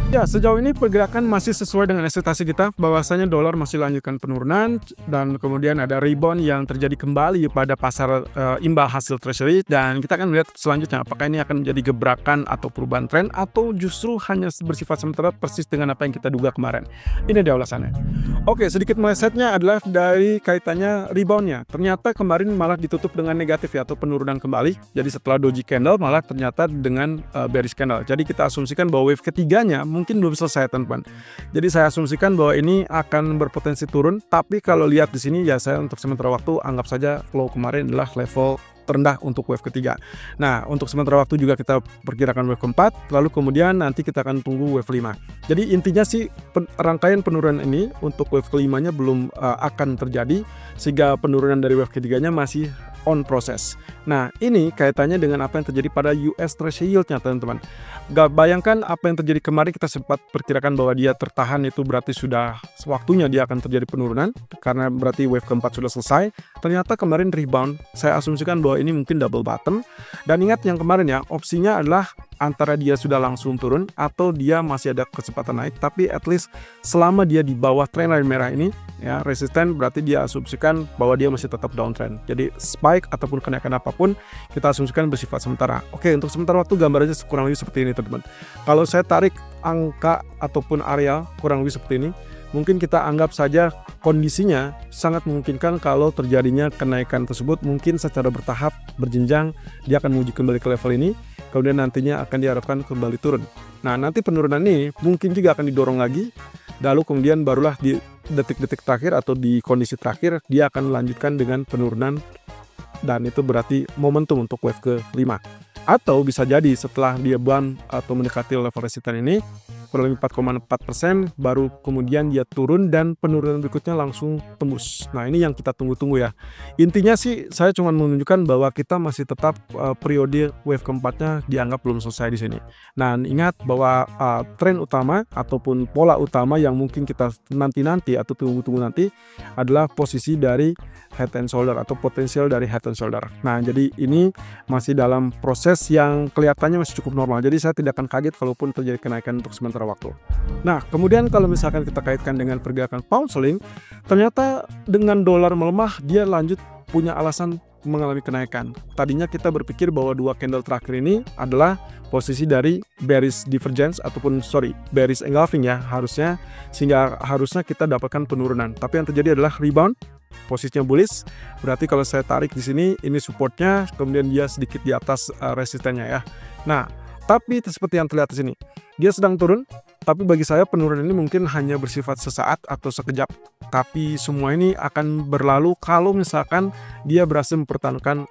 Ya, sejauh ini pergerakan masih sesuai dengan ekspektasi kita, bahwasanya dolar masih lanjutkan penurunan dan kemudian ada rebound yang terjadi kembali pada pasar imbal hasil treasury, dan kita akan melihat selanjutnya apakah ini akan menjadi gebrakan atau perubahan tren atau justru hanya bersifat sementara persis dengan apa yang kita duga kemarin. Ini dia ulasannya. Oke, sedikit melesetnya adalah dari kaitannya reboundnya. Ternyata kemarin malah ditutup dengan negatif ya, atau penurunan kembali. Jadi setelah doji candle malah ternyata dengan bearish candle. Jadi kita asumsikan bahwa wave ketiganya mungkin belum selesai, teman-teman. Jadi saya asumsikan bahwa ini akan berpotensi turun, tapi kalau lihat di sini ya, saya untuk sementara waktu anggap saja flow kemarin adalah level terendah untuk wave ketiga. Nah, untuk sementara waktu juga kita perkirakan wave keempat, lalu kemudian nanti kita akan tunggu wave 5. Jadi intinya sih rangkaian penurunan ini untuk wave kelimanya belum akan terjadi, sehingga penurunan dari wave ketiganya masih on proses. Nah, ini kaitannya dengan apa yang terjadi pada US Treasury yield-nya, teman-teman. Gak bayangkan apa yang terjadi kemarin, kita sempat perkirakan bahwa dia tertahan, itu berarti sudah waktunya dia akan terjadi penurunan, karena berarti wave keempat sudah selesai. Ternyata kemarin rebound, saya asumsikan bahwa ini mungkin double bottom. Dan ingat yang kemarin ya, opsinya adalah antara dia sudah langsung turun atau dia masih ada kesempatan naik, tapi at least selama dia di bawah trendline merah ini ya, resisten, berarti dia asumsikan bahwa dia masih tetap downtrend. Jadi spike ataupun kenaikan apapun kita asumsikan bersifat sementara. Oke, untuk sementara waktu gambarnya kurang lebih seperti ini, teman-teman. Kalau saya tarik angka ataupun area kurang lebih seperti ini, mungkin kita anggap saja kondisinya sangat memungkinkan kalau terjadinya kenaikan tersebut mungkin secara bertahap, berjenjang, dia akan menuju kembali ke level ini, kemudian nantinya akan diharapkan kembali turun. Nah, nanti penurunan ini mungkin juga akan didorong lagi, lalu kemudian barulah di detik-detik terakhir atau di kondisi terakhir dia akan melanjutkan dengan penurunan, dan itu berarti momentum untuk wave ke-5. Atau bisa jadi setelah dia bounce atau mendekati level resisten ini kurang lebih 4,4%, baru kemudian dia turun dan penurunan berikutnya langsung tembus. Nah, ini yang kita tunggu-tunggu ya. Intinya sih saya cuma menunjukkan bahwa kita masih tetap periode wave keempatnya dianggap belum selesai di sini. Nah, ingat bahwa tren utama ataupun pola utama yang mungkin kita nanti atau tunggu-tunggu nanti adalah posisi dari head and shoulder atau potensial dari head and shoulder. Nah, jadi ini masih dalam proses yang kelihatannya masih cukup normal. Jadi saya tidak akan kaget kalaupun terjadi kenaikan untuk sementara waktu. Nah, kemudian kalau misalkan kita kaitkan dengan pergerakan pound sterling, ternyata dengan dolar melemah dia lanjut punya alasan mengalami kenaikan. Tadinya kita berpikir bahwa dua candle terakhir ini adalah posisi dari bearish divergence ataupun bearish engulfing ya, harusnya, sehingga harusnya kita dapatkan penurunan. Tapi yang terjadi adalah rebound, posisinya bullish. Berarti kalau saya tarik di sini, ini supportnya, kemudian dia sedikit di atas resistennya ya. Nah, tapi seperti yang terlihat di sini, dia sedang turun, tapi bagi saya penurunan ini mungkin hanya bersifat sesaat atau sekejap. Tapi semua ini akan berlalu kalau misalkan dia berhasil mempertahankan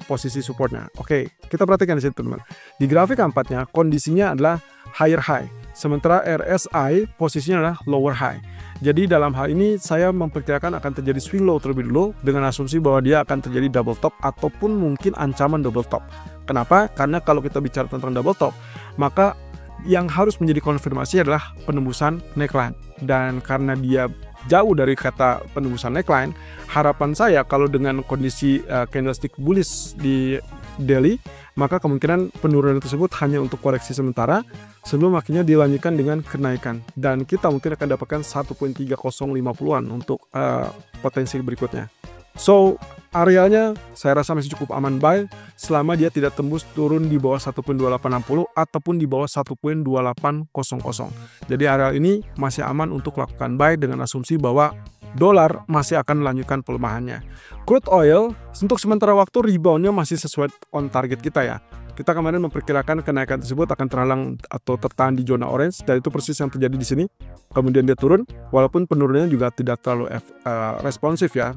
posisi supportnya. Oke, kita perhatikan di sini, teman-teman. Di grafik keempatnya, kondisinya adalah higher high, sementara RSI posisinya adalah lower high. Jadi dalam hal ini saya memperkirakan akan terjadi swing low terlebih dulu dengan asumsi bahwa dia akan terjadi double top ataupun mungkin ancaman double top. Kenapa? Karena kalau kita bicara tentang double top, maka yang harus menjadi konfirmasi adalah penembusan neckline. Dan karena dia jauh dari kata penembusan neckline, harapan saya kalau dengan kondisi candlestick bullish di daily, maka kemungkinan penurunan tersebut hanya untuk koreksi sementara sebelum akhirnya dilanjutkan dengan kenaikan, dan kita mungkin akan dapatkan 1.3050-an untuk potensi berikutnya. So, arealnya saya rasa masih cukup aman buy selama dia tidak tembus turun di bawah 1.2860 ataupun di bawah 1.2800. Jadi areal ini masih aman untuk lakukan buy dengan asumsi bahwa dolar masih akan melanjutkan pelemahannya. Crude oil untuk sementara waktu reboundnya masih sesuai on target kita ya. Kita kemarin memperkirakan kenaikan tersebut akan terhalang atau tertahan di zona orange, dan itu persis yang terjadi di sini. Kemudian dia turun, walaupun penurunannya juga tidak terlalu responsif ya.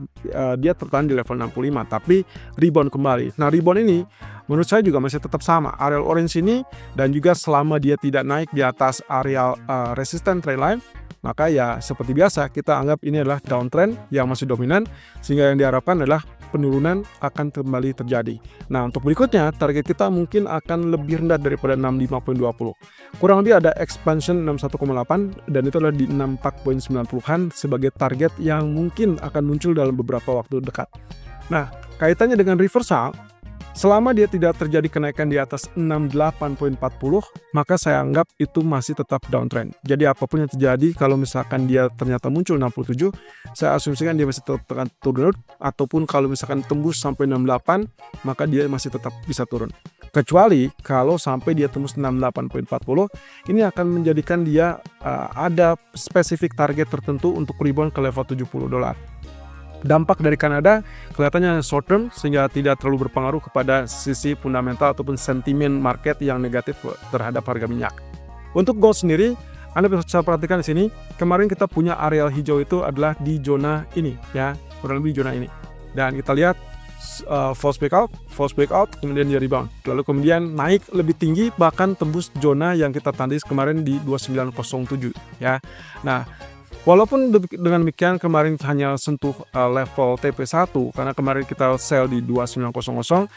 Dia tertahan di level 65, tapi rebound kembali. Nah, rebound ini menurut saya juga masih tetap sama, areal orange ini, dan juga selama dia tidak naik di atas areal resistant trendline, maka ya seperti biasa kita anggap ini adalah downtrend yang masih dominan, sehingga yang diharapkan adalah penurunan akan kembali terjadi. Nah, untuk berikutnya target kita mungkin akan lebih rendah daripada 65.20. Kurang lebih ada expansion 61,8 dan itu adalah di 64.90-an sebagai target yang mungkin akan muncul dalam beberapa waktu dekat. Nah, kaitannya dengan reversal, Selama dia tidak terjadi kenaikan di atas 68.40, maka saya anggap itu masih tetap downtrend. Jadi apapun yang terjadi, kalau misalkan dia ternyata muncul 67, saya asumsikan dia masih tetap akan turun, ataupun kalau misalkan tembus sampai 68, maka dia masih tetap bisa turun. Kecuali kalau sampai dia tembus 68.40, ini akan menjadikan dia ada spesifik target tertentu untuk rebound ke level $70. Dampak dari Kanada kelihatannya short term sehingga tidak terlalu berpengaruh kepada sisi fundamental ataupun sentimen market yang negatif terhadap harga minyak. Untuk gold sendiri, Anda bisa perhatikan di sini, kemarin kita punya areal hijau itu adalah di zona ini ya, kurang lebih zona ini. Dan kita lihat false breakout, kemudian dia rebound. Lalu kemudian naik lebih tinggi bahkan tembus zona yang kita tandai kemarin di 2907 ya. Nah, walaupun dengan demikian kemarin hanya sentuh level TP1 karena kemarin kita sell di 2900,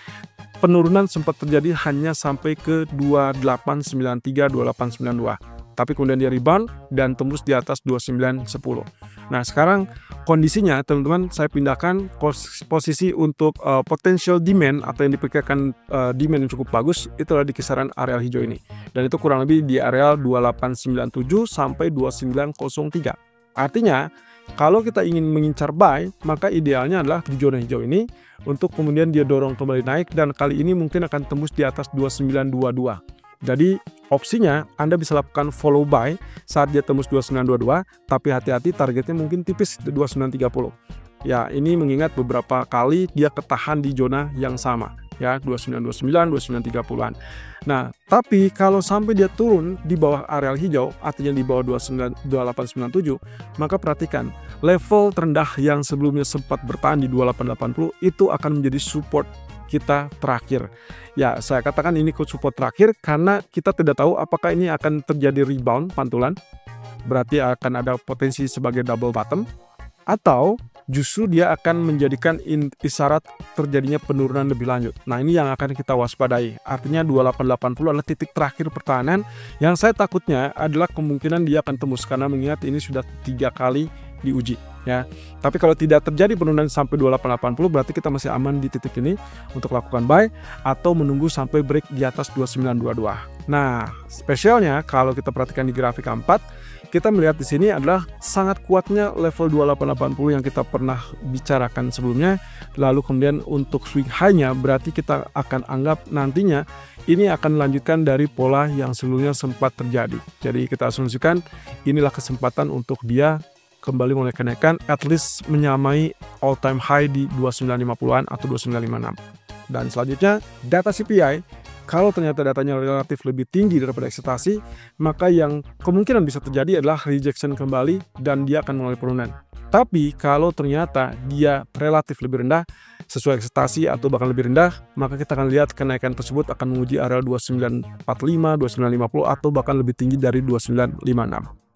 penurunan sempat terjadi hanya sampai ke 2893, 2892. Tapi kemudian dia rebound dan tembus di atas 2910. Nah, sekarang kondisinya teman-teman saya pindahkan posisi untuk potential demand atau yang diperkirakan demand yang cukup bagus itu adalah di kisaran areal hijau ini. Dan itu kurang lebih di areal 2897 sampai 2903. Artinya, kalau kita ingin mengincar buy, maka idealnya adalah di zona hijau ini untuk kemudian dia dorong kembali naik dan kali ini mungkin akan tembus di atas 2922. Jadi, opsinya Anda bisa lakukan follow buy saat dia tembus 2922, tapi hati-hati targetnya mungkin tipis di 2930. Ya, ini mengingat beberapa kali dia ketahan di zona yang sama. Ya, 2929, 2930-an. Nah, tapi kalau sampai dia turun di bawah areal hijau, artinya di bawah 2897, maka perhatikan, level terendah yang sebelumnya sempat bertahan di 2880 itu akan menjadi support kita terakhir. Ya, saya katakan ini support terakhir karena kita tidak tahu apakah ini akan terjadi rebound pantulan, berarti akan ada potensi sebagai double bottom, atau justru dia akan menjadikan isyarat terjadinya penurunan lebih lanjut. Nah, ini yang akan kita waspadai. Artinya 2880 adalah titik terakhir pertahanan yang saya takutnya adalah kemungkinan dia akan tembus karena mengingat ini sudah 3 kali diuji ya. Tapi kalau tidak terjadi penurunan sampai 2880 berarti kita masih aman di titik ini untuk lakukan buy atau menunggu sampai break di atas 2922. Nah, spesialnya kalau kita perhatikan di grafik 4, kita melihat di sini adalah sangat kuatnya level 2880 yang kita pernah bicarakan sebelumnya. Lalu kemudian untuk swing high-nya berarti kita akan anggap nantinya ini akan melanjutkan dari pola yang sebelumnya sempat terjadi. Jadi kita asumsikan inilah kesempatan untuk dia kembali mulai kenaikan, at least menyamai all time high di 2950-an atau 2956. Dan selanjutnya data CPI, kalau ternyata datanya relatif lebih tinggi daripada ekspektasi, maka yang kemungkinan bisa terjadi adalah rejection kembali dan dia akan mengalami penurunan. Tapi kalau ternyata dia relatif lebih rendah sesuai ekspektasi atau bahkan lebih rendah, maka kita akan lihat kenaikan tersebut akan menguji area 2945, 2950 atau bahkan lebih tinggi dari 2956.